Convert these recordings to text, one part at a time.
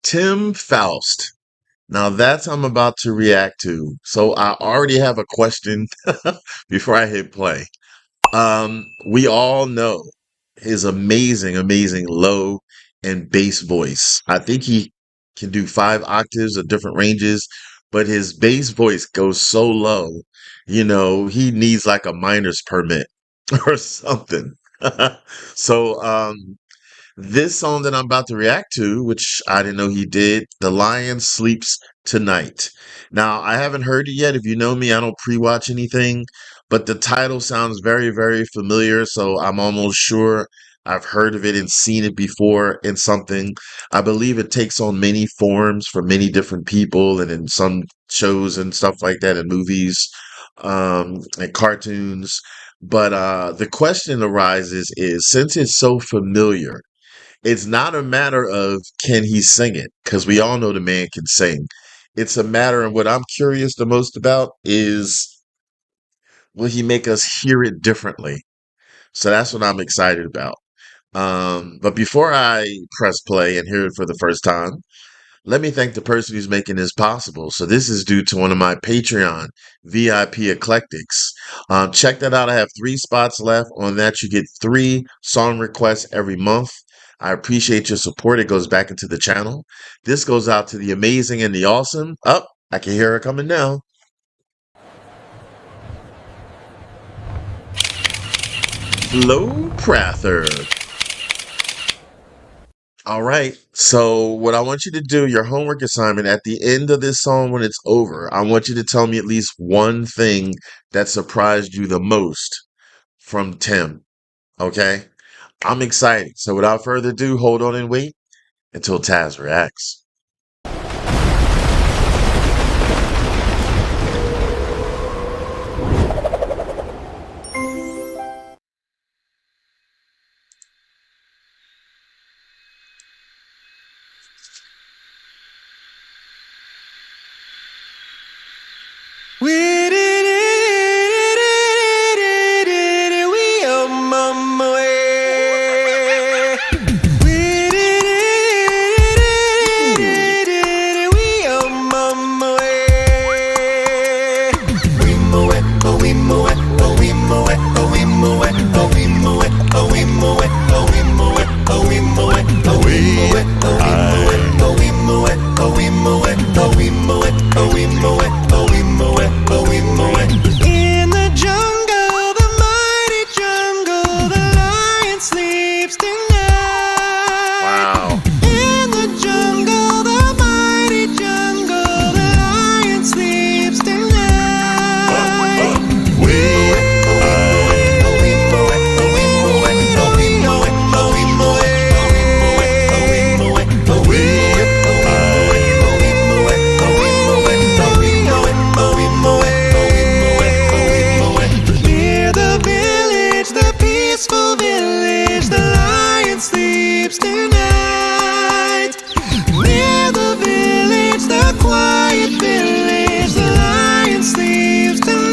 Tim Faust. Now that's I'm about to react to. So I already have a question before I hit play. We all know his amazing, amazing low and bass voice. I think he can do 5 octaves of different ranges, but his bass voice goes so low, he needs like a miner's permit or something. So this song that I'm about to react to, which I didn't know he did, The Lion Sleeps Tonight. Now, I haven't heard it yet. If you know me, I don't pre-watch anything, but the title sounds very, very familiar, so I'm almost sure I've heard of it and seen it before in something. I believe it takes on many forms for many different people and in some shows and stuff like that and movies, and cartoons. But the question arises is since it's so familiar, it's not a matter of can he sing it, because we all know the man can sing. It's a matter of what I'm curious the most about is will he make us hear it differently? So that's what I'm excited about. But before I press play and hear it for the first time, let me thank the person who's making this possible. So this is due to one of my Patreon VIP eclectics. Check that out. I have 3 spots left. On that, you get 3 song requests every month. I appreciate your support. It goes back into the channel. This goes out to the amazing and the awesome. Up, I can hear her coming now. Flo Prather. All right. So what I want you to do, your homework assignment at the end of this song when it's over, I want you to tell me at least one thing that surprised you the most from Tim. Okay? I'm excited. So without further ado, hold on and wait until Tazzz reacts. We did it, we are mama way. We did it, we are mama way. We mow it, oh we mow it, oh we mow it, oh we mow it, oh we mow it, oh we mow it, oh we mow it, oh we mow it, oh we mow it, oh we mow it, oh we mow it, oh we mow it, oh we mow it, oh we mow it. In the jungle, the mighty jungle, the lion sleeps tonight. Wow. In the jungle, the mighty jungle, the lion sleeps tonight. Peaceful village, the lion sleeps tonight. Near the village, the quiet village, the lion sleeps tonight.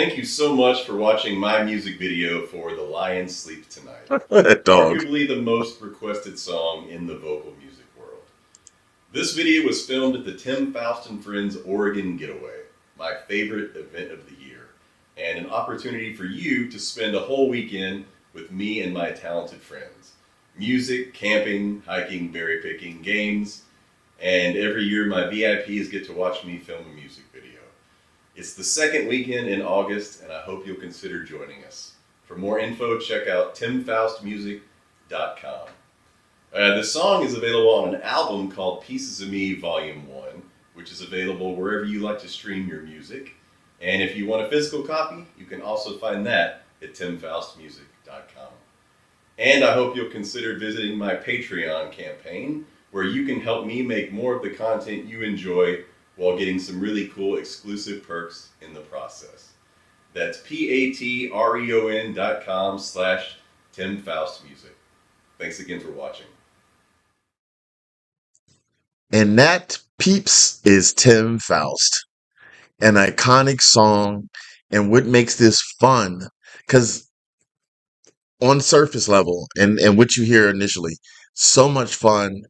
Thank you so much for watching my music video for The Lions Sleep Tonight, That dog. arguably the most requested song in the vocal music world. This video was filmed at the Tim Foust and Friends Oregon Getaway, my favorite event of the year, and an opportunity for you to spend a whole weekend with me and my talented friends. Music, camping, hiking, berry picking, games, and every year my VIPs get to watch me film a music video. It's the second weekend in August, and I hope you'll consider joining us. For more info, check out timfaustmusic.com. The song is available on an album called Pieces of Me Volume 1, which is available wherever you like to stream your music. And if you want a physical copy, you can also find that at timfaustmusic.com. And I hope you'll consider visiting my Patreon campaign, where you can help me make more of the content you enjoy while getting some really cool exclusive perks in the process. That's patreon.com/TimFaustMusic. Thanks again for watching. And that, peeps, is Tim Faust. An iconic song. And what makes this fun, because on surface level and what you hear initially, so much fun,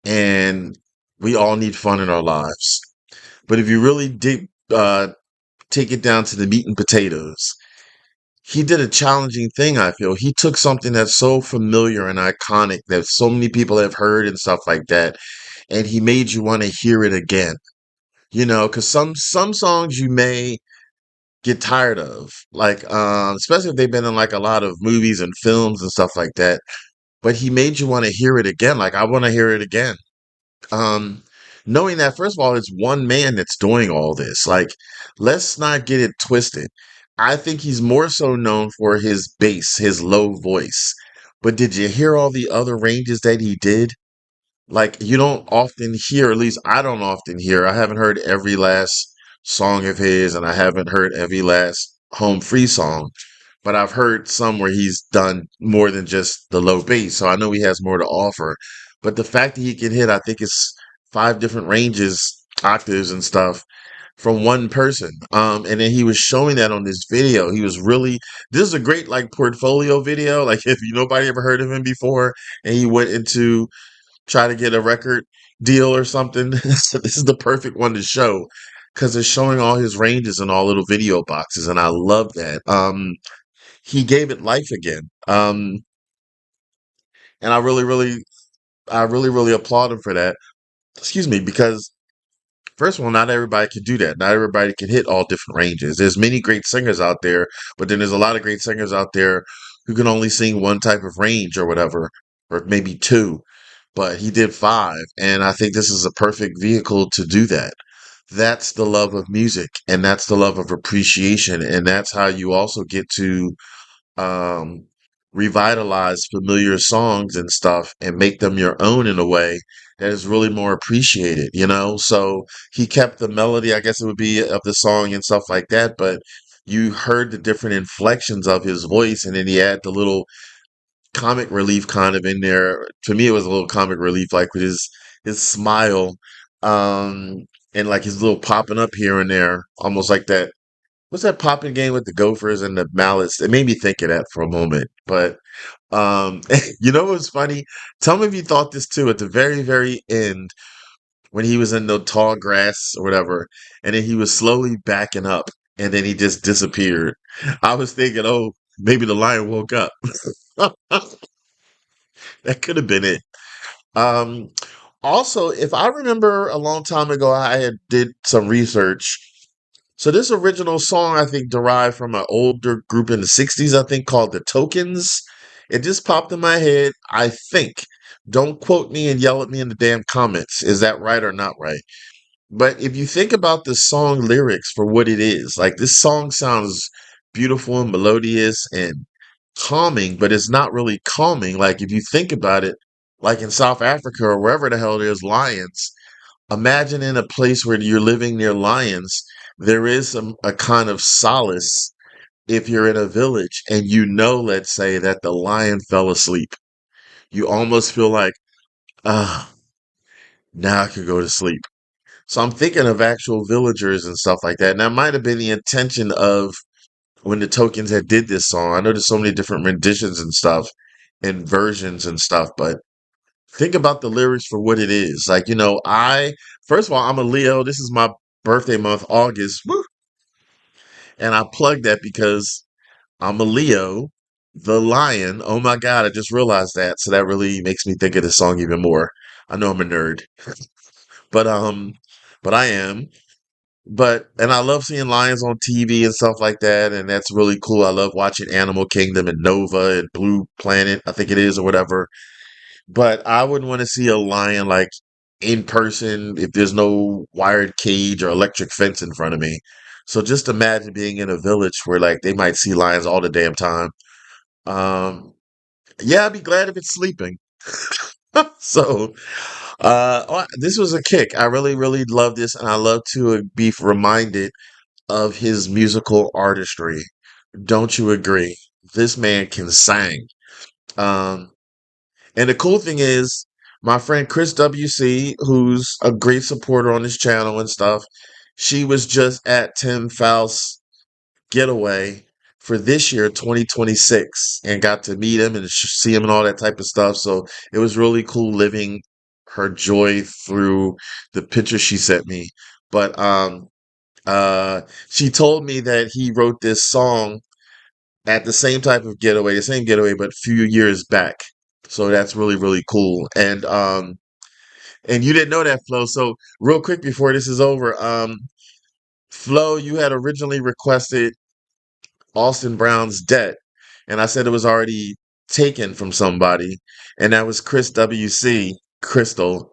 and we all need fun in our lives. But if you really take it down to the meat and potatoes, he did a challenging thing, I feel. He took something that's so familiar and iconic that so many people have heard and stuff like that, and he made you want to hear it again. Because some songs you may get tired of, like especially if they've been in like a lot of movies and films and stuff like that. But he made you want to hear it again. Like, I want to hear it again. Um, Knowing that, first of all, it's one man that's doing all this. Like, let's not get it twisted. I think he's more so known for his bass, his low voice. But did you hear all the other ranges that he did? Like, you don't often hear, at least I don't often hear. I haven't heard every last song of his, and I haven't heard every last Home Free song, but I've heard some where he's done more than just the low bass. So I know he has more to offer. But the fact that he can hit, I think it's five different ranges, octaves and stuff from one person. And then he was showing that on this video. This is a great like portfolio video. Like, if nobody ever heard of him before and he went into try to get a record deal or something. So this is the perfect one to show, because it's showing all his ranges in all little video boxes, and I love that. He gave it life again. And I really applaud him for that. Excuse me, because first of all, not everybody can do that. Not everybody can hit all different ranges. There's many great singers out there, but then there's a lot of great singers out there who can only sing one type of range or whatever, or maybe two. But he did five, and I think this is a perfect vehicle to do that. That's the love of music, and that's the love of appreciation, and that's how you also get to um, revitalize familiar songs and stuff and make them your own in a way that is really more appreciated. So he kept the melody, I guess it would be, of the song and stuff like that, but you heard the different inflections of his voice, and then he had the little comic relief kind of in there. To me, it was a little comic relief, like with his smile, um, and like his little popping up here and there, almost like that. What's that popping game with the Gophers and the Mallets? It made me think of that for a moment. But you know what was funny? Tell me if you thought this too. At the very, very end, when he was in the tall grass or whatever, and then he was slowly backing up, and then he just disappeared. I was thinking, oh, maybe the lion woke up. That could have been it. Um, Also, if I remember a long time ago, I had did some research. So this original song, I think, derived from an older group in the '60s, I think, called the Tokens. It just popped in my head, I think. Don't quote me and yell at me in the damn comments. Is that right or not right? But if you think about the song lyrics for what it is, like, this song sounds beautiful and melodious and calming, but it's not really calming. Like, if you think about it, like in South Africa or wherever the hell there's lions, imagine in a place where you're living near lions, there is a kind of solace if you're in a village and let's say, that the lion fell asleep. You almost feel like, ah, now I can go to sleep. So I'm thinking of actual villagers and stuff like that. And that might have been the intention of when the Tokens had did this song. I know there's so many different renditions and stuff and versions and stuff, but think about the lyrics for what it is. Like, first of all, I'm a Leo. This is my birthday month, August. Woo! And I plugged that because I'm a Leo, the lion. Oh my God, I just realized that. So that really makes me think of this song even more. I know I'm a nerd, but but I am. And I love seeing lions on TV and stuff like that, and that's really cool. I love watching Animal Kingdom and Nova and Blue Planet, I think it is, or whatever. But I wouldn't want to see a lion like in person if there's no wired cage or electric fence in front of me. So just imagine being in a village where like they might see lions all the damn time. Um, yeah, I'd be glad if it's sleeping. So, this was a kick. I really, really love this, and I love to be reminded of his musical artistry. Don't you agree? This man can sing. Um, and the cool thing is, my friend Chris WC, who's a great supporter on this channel and stuff, she was just at Tim Faust's getaway for this year, 2026, and got to meet him and see him and all that type of stuff. So it was really cool living her joy through the picture she sent me. But she told me that he wrote this song at the same type of getaway, the same getaway, but a few years back. So that's really, really cool. And you didn't know that, Flo. So real quick before this is over, Flo, you had originally requested Austin Brown's Debt, and I said it was already taken from somebody, and that was Chris WC, Crystal.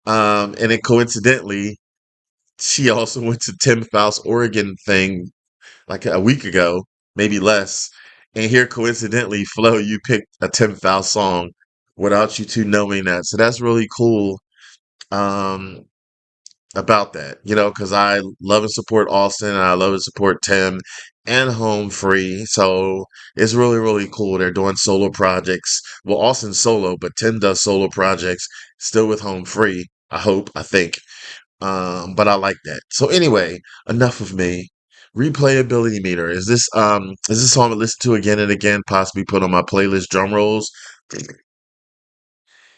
And then coincidentally, she also went to Tim Faust Oregon thing like a week ago, maybe less. And here, coincidentally, Flo, you picked a Tim Faust song without you two knowing that. So that's really cool um, about that, because I love and support Austin and I love and support Tim and Home Free. So it's really, really cool. They're doing solo projects. Well, Austin's solo, but Tim does solo projects still with Home Free. I hope, I think. But I like that. So anyway, enough of me. Replayability meter. Is this song to listen to again and again, possibly put on my playlist drum rolls?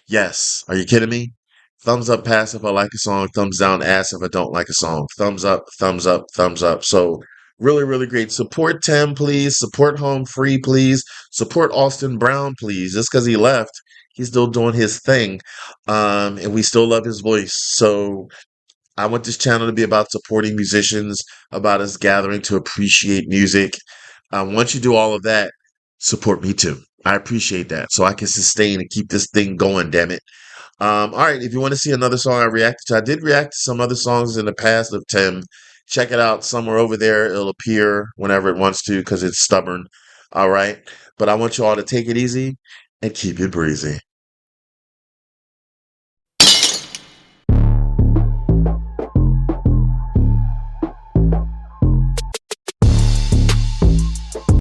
Yes. Are you kidding me? Thumbs up pass if I like a song, thumbs down ass if I don't like a song. Thumbs up, thumbs up, thumbs up. So really, really great. Support Tim, please. Support Home Free, please. Support Austin Brown, please. Just because he left, he's still doing his thing. And we still love his voice. So I want this channel to be about supporting musicians, about us gathering to appreciate music. Once you do all of that, support me too. I appreciate that. So I can sustain and keep this thing going, damn it. All right, if you want to see another song I reacted to, I did react to some other songs in the past of Tim. Check it out somewhere over there. It'll appear whenever it wants to because it's stubborn. All right. But I want you all to take it easy and keep it breezy.